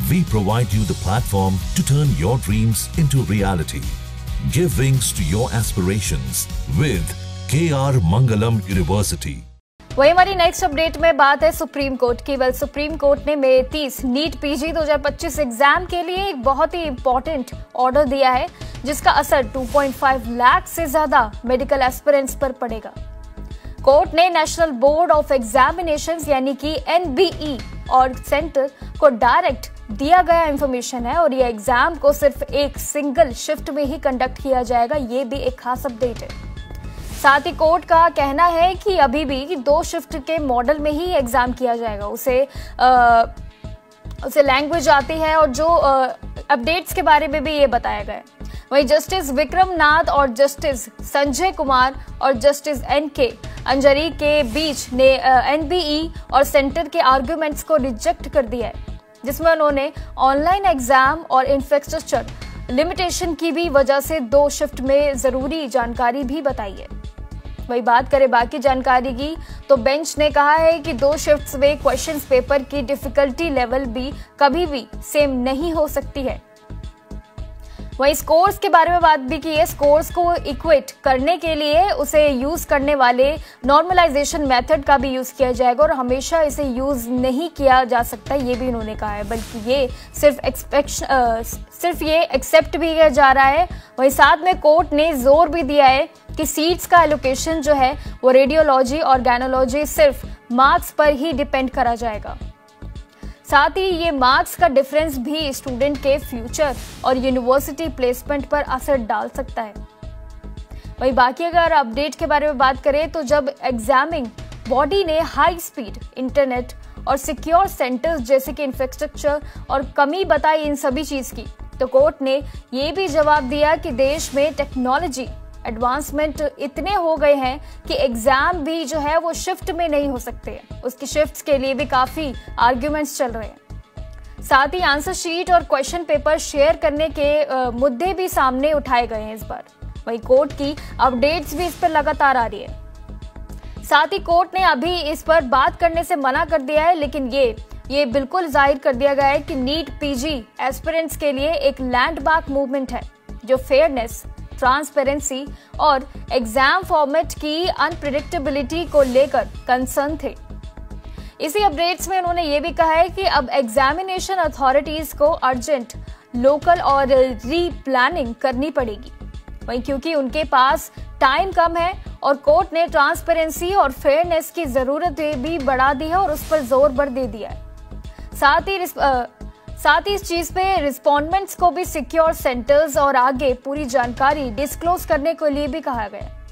We provide you the platform to turn your dreams into reality. Give wings to your aspirations with KR Mangalam University. वही हमारी next update में बात है supreme court की। Supreme court ने मई 30 NEET PG 2025 exam के लिए एक बहुत ही इंपॉर्टेंट ऑर्डर दिया है, जिसका असर 2.5 लाख से ज्यादा मेडिकल एस्पिरेंट्स पर पड़ेगा। कोर्ट ने नेशनल बोर्ड ऑफ एग्जामिनेशंस यानी कि एनबीई और सेंटर को डायरेक्ट दिया गया इंफॉर्मेशन है और ये एग्जाम को सिर्फ एक सिंगल शिफ्ट में ही कंडक्ट किया जाएगा। ये भी एक खास अपडेट है। साथ ही कोर्ट का कहना है कि अभी भी 2 शिफ्ट के मॉडल में ही एग्जाम किया जाएगा। उसे लैंग्वेज आती है और जो अपडेट्स के बारे में भी ये बताया गया है। वहीं जस्टिस विक्रम नाथ और जस्टिस संजय कुमार और जस्टिस एनके अंजरी के बीच ने एनबीई और सेंटर के आर्गुमेंट्स को रिजेक्ट कर दिया है, जिसमें उन्होंने ऑनलाइन एग्जाम और इंफ्रास्ट्रक्चर लिमिटेशन की भी वजह से 2 शिफ्ट में जरूरी जानकारी भी बताई है। वही बात करें बाकी जानकारी की तो बेंच ने कहा है कि 2 शिफ्ट्स में क्वेश्चंस पेपर की डिफिकल्टी लेवल भी कभी भी सेम नहीं हो सकती है। वहीं स्कोर्स के बारे में बात भी की है। स्कोर्स को इक्वेट करने के लिए उसे यूज करने वाले नॉर्मलाइजेशन मेथड का भी यूज किया जाएगा और हमेशा इसे यूज नहीं किया जा सकता, ये भी उन्होंने कहा है, बल्कि ये सिर्फ ये एक्सेप्ट भी किया जा रहा है। वहीं साथ में कोर्ट ने जोर भी दिया है कि सीट्स का एलोकेशन जो है वो रेडियोलॉजी और गायनोलॉजी सिर्फ मार्क्स पर ही डिपेंड करा जाएगा। साथ ही ये मार्क्स का डिफरेंस भी स्टूडेंट के फ्यूचर और यूनिवर्सिटी प्लेसमेंट पर असर डाल सकता है। वहीं बाकी अगर अपडेट के बारे में बात करें तो जब एग्जामिंग बॉडी ने हाई स्पीड इंटरनेट और सिक्योर सेंटर्स जैसे कि इंफ्रास्ट्रक्चर और कमी बताई इन सभी चीज की, तो कोर्ट ने ये भी जवाब दिया कि देश में टेक्नोलॉजी एडवांसमेंट इतने हो गए हैं कि एग्जाम भी जो है वो शिफ्ट में नहीं हो सकते हैं। उसकी शिफ्ट्स के लिए भी काफी आर्ग्यूमेंट्स चल रहे हैं। साथ ही आंसर शीट और क्वेश्चन पेपर शेयर करने के मुद्दे भी सामने उठाए गए हैं इस बार। वहीं कोर्ट की अपडेट्स भी इस पर लगातार आ रही है। साथ ही कोर्ट ने अभी इस पर बात करने से मना कर दिया है, लेकिन ये बिल्कुल जाहिर कर दिया गया है कि नीट पीजी एस्पिरेंट्स के लिए एक लैंडमार्क मूवमेंट है जो फेयरनेस, ट्रांसपेरेंसी और एग्जाम फॉर्मेट की अनप्रिडिक्टेबिलिटी को लेकर कंसर्न थे। इसी अपडेट्स में उन्होंने ये भी कहा है कि अब एग्जामिनेशन अथॉरिटीज को अर्जेंट लोकल और रीप्लानिंग करनी पड़ेगी, वहीं क्योंकि उनके पास टाइम कम है और कोर्ट ने ट्रांसपेरेंसी और फेयरनेस की जरूरत भी बढ़ा दी है और उस पर जोर बढ़ दे दिया है। साथ ही इस चीज पे रिस्पोंडेंट्स को भी सिक्योर सेंटर्स और आगे पूरी जानकारी डिस्क्लोज करने के लिए भी कहा गया है।